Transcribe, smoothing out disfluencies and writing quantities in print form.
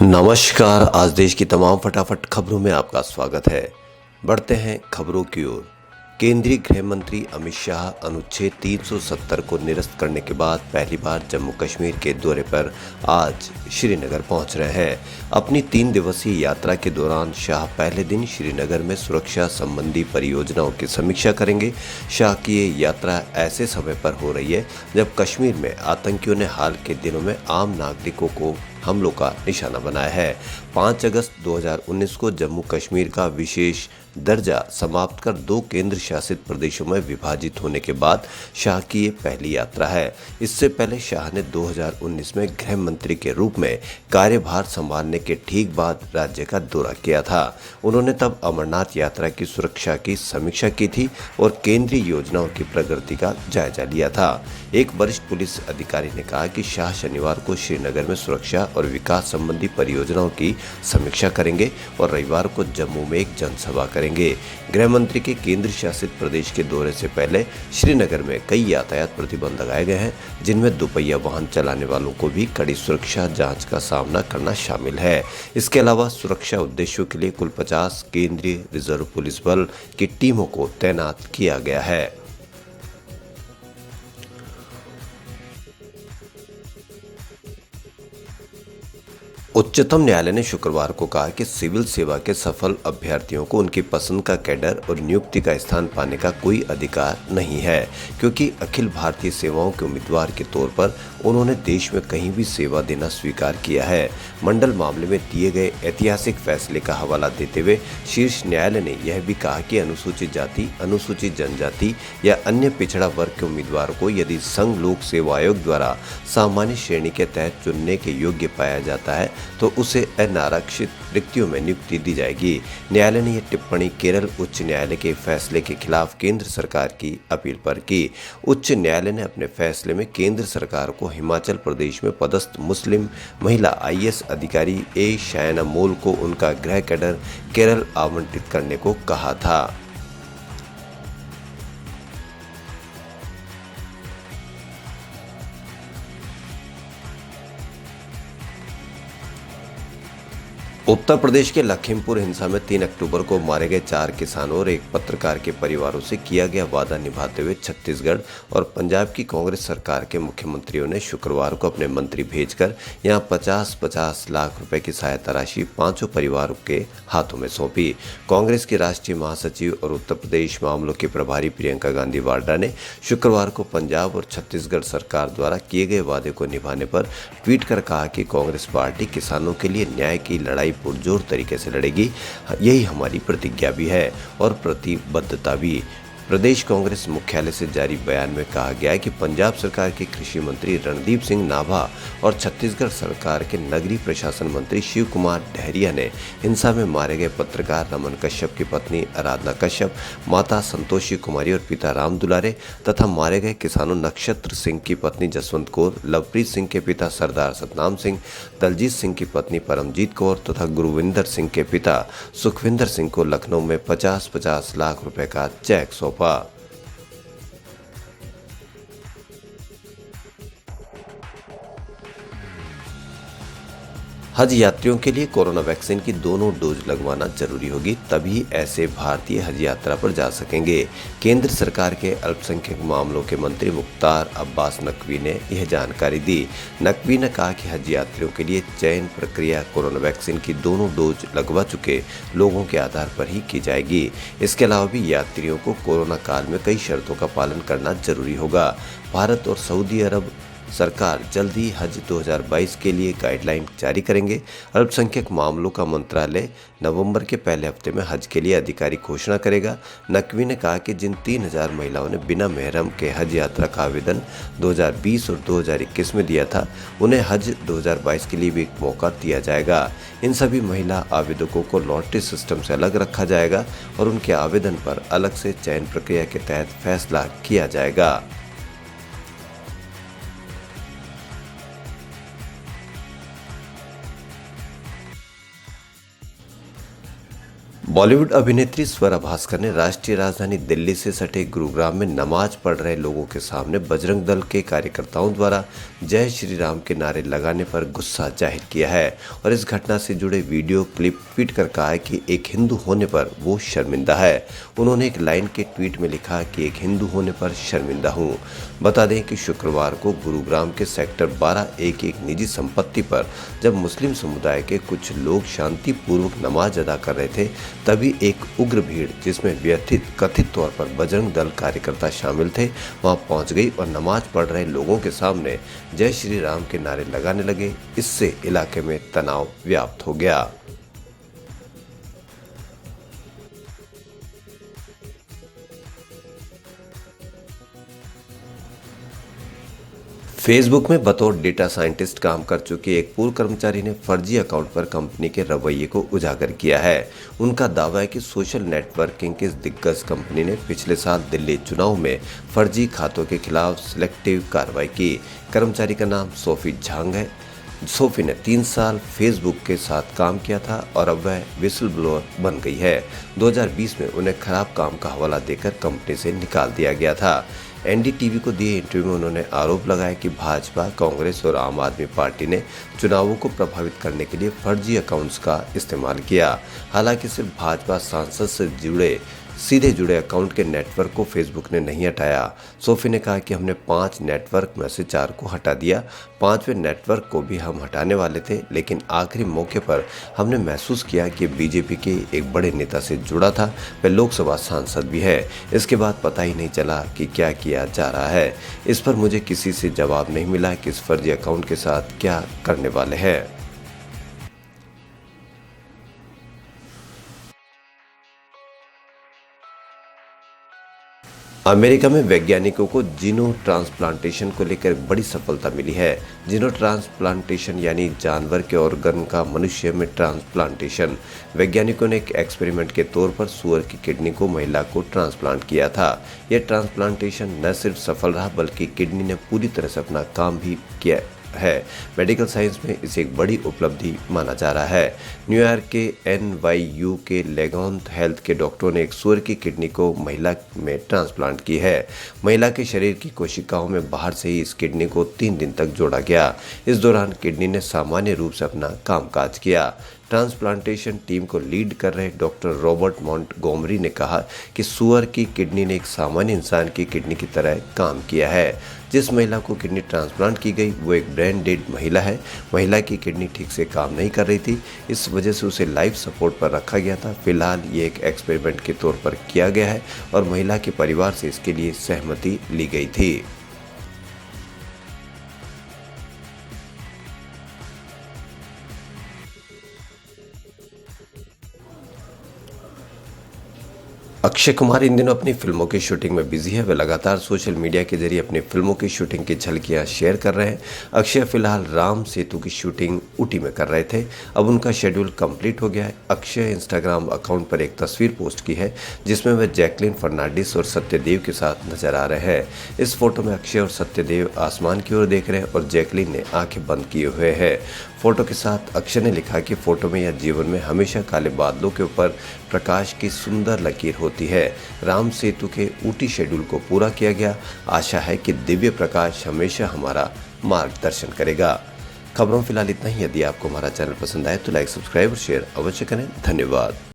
नमस्कार। आज देश की तमाम फटाफट खबरों में आपका स्वागत है। बढ़ते हैं खबरों की ओर। केंद्रीय गृह मंत्री अमित शाह अनुच्छेद 370 को निरस्त करने के बाद पहली बार जम्मू कश्मीर के दौरे पर आज श्रीनगर पहुंच रहे हैं। अपनी 3 दिवसीय यात्रा के दौरान शाह पहले दिन श्रीनगर में सुरक्षा संबंधी परियोजनाओं की समीक्षा करेंगे। शाह की ये यात्रा ऐसे समय पर हो रही है जब कश्मीर में आतंकियों ने हाल के दिनों में आम नागरिकों को हमलों का निशाना बनाया है। 5 अगस्त 2019 को जम्मू कश्मीर का विशेष दर्जा समाप्त कर 2 केंद्र शासित प्रदेशों में विभाजित होने के बाद शाह की ये पहली यात्रा है। इससे पहले शाह ने 2019 में गृह मंत्री के रूप में कार्यभार संभालने के ठीक बाद राज्य का दौरा किया था। उन्होंने तब अमरनाथ यात्रा की सुरक्षा की समीक्षा की थी और केंद्रीय योजनाओं की प्रगति का जायजा लिया था। एक वरिष्ठ पुलिस अधिकारी ने कहा कि शाह शनिवार को श्रीनगर में सुरक्षा और विकास संबंधी परियोजनाओं की समीक्षा करेंगे और रविवार को जम्मू में एक जनसभा करेंगे। गृह मंत्री के केंद्र शासित प्रदेश के दौरे से पहले श्रीनगर में कई यातायात प्रतिबंध लगाए गए हैं, जिनमें दोपहिया वाहन चलाने वालों को भी कड़ी सुरक्षा जांच का सामना करना शामिल है। इसके अलावा सुरक्षा उद्देश्यों के लिए कुल 50 केंद्रीय रिजर्व पुलिस बल की टीमों को तैनात किया गया है। उच्चतम न्यायालय ने शुक्रवार को कहा कि सिविल सेवा के सफल अभ्यर्थियों को उनकी पसंद का कैडर और नियुक्ति का स्थान पाने का कोई अधिकार नहीं है, क्योंकि अखिल भारतीय सेवाओं के उम्मीदवार के तौर पर उन्होंने देश में कहीं भी सेवा देना स्वीकार किया है। मंडल मामले में दिए गए ऐतिहासिक फैसले का हवाला देते हुए शीर्ष न्यायालय ने यह भी कहा कि अनुसूचित जाति, अनुसूचित जनजाति या अन्य पिछड़ा वर्ग के उम्मीदवार को यदि संघ लोक सेवा आयोग द्वारा सामान्य श्रेणी के तहत चुनने के योग्य पाया जाता है तो उसे अनारक्षित रिक्तियों में नियुक्ति दी जाएगी। न्यायालय ने यह टिप्पणी केरल उच्च न्यायालय के फैसले के खिलाफ केंद्र सरकार की अपील पर की। उच्च न्यायालय ने अपने फैसले में केंद्र सरकार को हिमाचल प्रदेश में पदस्थ मुस्लिम महिला IAS अधिकारी ए शायना मोल को उनका गृह कैडर केरल आवंटित करने को कहा था। उत्तर प्रदेश के लखीमपुर हिंसा में 3 अक्टूबर को मारे गए 4 किसानों और एक पत्रकार के परिवारों से किया गया वादा निभाते हुए छत्तीसगढ़ और पंजाब की कांग्रेस सरकार के मुख्यमंत्रियों ने शुक्रवार को अपने मंत्री भेजकर यहां 50-50 लाख रुपए की सहायता राशि 5 परिवारों के हाथों में सौंपी। कांग्रेस की राष्ट्रीय महासचिव और उत्तर प्रदेश मामलों के प्रभारी प्रियंका गांधी वाड्रा ने शुक्रवार को पंजाब और छत्तीसगढ़ सरकार द्वारा किए गए वादे को निभाने पर ट्वीट कर कहा कि कांग्रेस पार्टी किसानों के लिए न्याय की लड़ाई पुरजोर तरीके से लड़ेगी। यही हमारी प्रतिज्ञा भी है और प्रतिबद्धता भी। प्रदेश कांग्रेस मुख्यालय से जारी बयान में कहा गया है कि पंजाब सरकार के कृषि मंत्री रणदीप सिंह नाभा और छत्तीसगढ़ सरकार के नगरीय प्रशासन मंत्री शिव कुमार डहरिया ने हिंसा में मारे गए पत्रकार रमन कश्यप की पत्नी आराधना कश्यप, माता संतोषी कुमारी और पिता राम दुलारे तथा मारे गए किसानों नक्षत्र सिंह की पत्नी जसवंत कौर, लवप्रीत सिंह के पिता सरदार सतनाम सिंह, दलजीत सिंह की पत्नी परमजीत कौर तथा गुरविंदर सिंह के पिता सुखविंदर सिंह को लखनऊ में 50-50 लाख रुपए का चेक सौंपा। हज यात्रियों के लिए कोरोना वैक्सीन की दोनों डोज लगवाना जरूरी होगी, तभी ऐसे भारतीय हज यात्रा पर जा सकेंगे। केंद्र सरकार के अल्पसंख्यक मामलों के मंत्री मुख्तार अब्बास नकवी ने यह जानकारी दी। नकवी ने कहा कि हज यात्रियों के लिए चयन प्रक्रिया कोरोना वैक्सीन की दोनों डोज लगवा चुके लोगों के आधार पर ही की जाएगी। इसके अलावा भी यात्रियों को कोरोना काल में कई शर्तों का पालन करना जरूरी होगा। भारत और सऊदी अरब सरकार जल्द ही हज 2022 के लिए गाइडलाइन जारी करेंगे। अल्पसंख्यक मामलों का मंत्रालय नवंबर के पहले हफ्ते में हज के लिए आधिकारिक घोषणा करेगा। नकवी ने कहा कि जिन 3000 महिलाओं ने बिना महरम के हज यात्रा का आवेदन 2020 और 2021 में दिया था, उन्हें हज 2022 के लिए भी एक मौका दिया जाएगा। इन सभी महिला आवेदकों को लॉटरी सिस्टम से अलग रखा जाएगा और उनके आवेदन पर अलग से चयन प्रक्रिया के तहत फैसला किया जाएगा। बॉलीवुड अभिनेत्री स्वरा भास्कर ने राष्ट्रीय राजधानी दिल्ली से सटे गुरुग्राम में नमाज पढ़ रहे लोगों के सामने बजरंग दल के कार्यकर्ताओं द्वारा जय श्री राम के नारे लगाने पर गुस्सा जाहिर किया है और इस घटना से जुड़े वीडियो क्लिप ट्वीट कर कहा है कि एक हिंदू होने पर वो शर्मिंदा है। उन्होंने एक लाइन के ट्वीट में लिखा कि एक हिंदू होने पर शर्मिंदा हूँ। बता दें कि शुक्रवार को गुरुग्राम के सेक्टर 12A की एक निजी संपत्ति पर जब मुस्लिम समुदाय के कुछ लोग शांतिपूर्वक नमाज अदा कर रहे थे, तभी एक उग्र भीड़ जिसमें व्यथित कथित तौर पर बजरंग दल कार्यकर्ता शामिल थे, वहां पहुंच गई और नमाज पढ़ रहे लोगों के सामने जय श्री राम के नारे लगाने लगे। इससे इलाके में तनाव व्याप्त हो गया। फेसबुक में बतौर डेटा साइंटिस्ट काम कर चुके एक पूर्व कर्मचारी ने फर्जी अकाउंट पर कंपनी के रवैये को उजागर किया है। उनका दावा है कि सोशल नेटवर्किंग की इस दिग्गज कंपनी ने पिछले साल दिल्ली चुनाव में फर्जी खातों के खिलाफ सिलेक्टिव कार्रवाई की। कर्मचारी का नाम सोफी झांग है। सोफी ने 3 साल फेसबुक के साथ काम किया था और अब वह विसल ब्लोअर बन गई है। 2020 में उन्हें खराब काम का हवाला देकर कंपनी से निकाल दिया गया था। एनडीटीवी को दिए इंटरव्यू में उन्होंने आरोप लगाया कि भाजपा, कांग्रेस और आम आदमी पार्टी ने चुनावों को प्रभावित करने के लिए फर्जी अकाउंट्स का इस्तेमाल किया। हालांकि सिर्फ भाजपा सांसद से सीधे जुड़े अकाउंट के नेटवर्क को फेसबुक ने नहीं हटाया। सोफी ने कहा कि हमने 5 नेटवर्क में से 4 को हटा दिया। 5वें नेटवर्क को भी हम हटाने वाले थे, लेकिन आखिरी मौके पर हमने महसूस किया कि बीजेपी के एक बड़े नेता से जुड़ा था, वह लोकसभा सांसद भी है। इसके बाद पता ही नहीं चला कि क्या किया जा रहा है। इस पर मुझे किसी से जवाब नहीं मिला कि इस फर्जी अकाउंट के साथ क्या करने वाले हैं। अमेरिका में वैज्ञानिकों को जीनो ट्रांसप्लांटेशन को लेकर बड़ी सफलता मिली है। जीनो ट्रांसप्लांटेशन यानी जानवर के ऑर्गन का मनुष्य में ट्रांसप्लांटेशन। वैज्ञानिकों ने एक एक्सपेरिमेंट के तौर पर सुअर की किडनी को महिला को ट्रांसप्लांट किया था। यह ट्रांसप्लांटेशन न सिर्फ सफल रहा, बल्कि किडनी ने पूरी तरह से अपना काम भी किया है। मेडिकल साइंस में इसे एक बड़ी उपलब्धि माना जा रहा है। न्यूयॉर्क के NYU के लेगॉन्थ हेल्थ के डॉक्टरों ने एक सुअर की किडनी को महिला में ट्रांसप्लांट की है। महिला के शरीर की कोशिकाओं में बाहर से ही इस किडनी को 3 दिन तक जोड़ा गया। इस दौरान किडनी ने सामान्य रूप से अपना कामकाज किया। ट्रांसप्लांटेशन टीम को लीड कर रहे डॉक्टर रॉबर्ट मॉन्टगोमरी ने कहा कि सुअर की किडनी ने एक सामान्य इंसान की किडनी की तरह काम किया है। जिस महिला को किडनी ट्रांसप्लांट की गई वो एक ब्रेन डेड महिला है। महिला की किडनी ठीक से काम नहीं कर रही थी, इस वजह से उसे लाइफ सपोर्ट पर रखा गया था। फिलहाल ये एक एक्सपेरिमेंट के तौर पर किया गया है और महिला के परिवार से इसके लिए सहमति ली गई थी। अक्षय कुमार इन दिनों अपनी फिल्मों की शूटिंग में बिजी है। वे लगातार सोशल मीडिया के जरिए अपनी फिल्मों की शूटिंग की झलकियां शेयर कर रहे हैं। अक्षय फिलहाल राम सेतु की शूटिंग ऊटी में कर रहे थे। अब उनका शेड्यूल कंप्लीट हो गया है। अक्षय इंस्टाग्राम अकाउंट पर एक तस्वीर पोस्ट की है जिसमें वे जैकलीन फर्नांडिस और सत्यदेव के साथ नजर आ रहे हैं। इस फोटो में अक्षय और सत्यदेव आसमान की ओर देख रहे हैं और जैकलीन ने आंखें बंद किए हुए हैं। फोटो के साथ अक्षय ने लिखा कि फोटो में या जीवन में हमेशा काले बादलों के ऊपर प्रकाश की सुंदर लकीर होती है। राम सेतु के ऊटी शेड्यूल को पूरा किया गया। आशा है कि दिव्य प्रकाश हमेशा हमारा मार्गदर्शन करेगा। खबरों फिलहाल इतना ही। यदि आपको हमारा चैनल पसंद आए तो लाइक, सब्सक्राइब और शेयर अवश्य करें। धन्यवाद।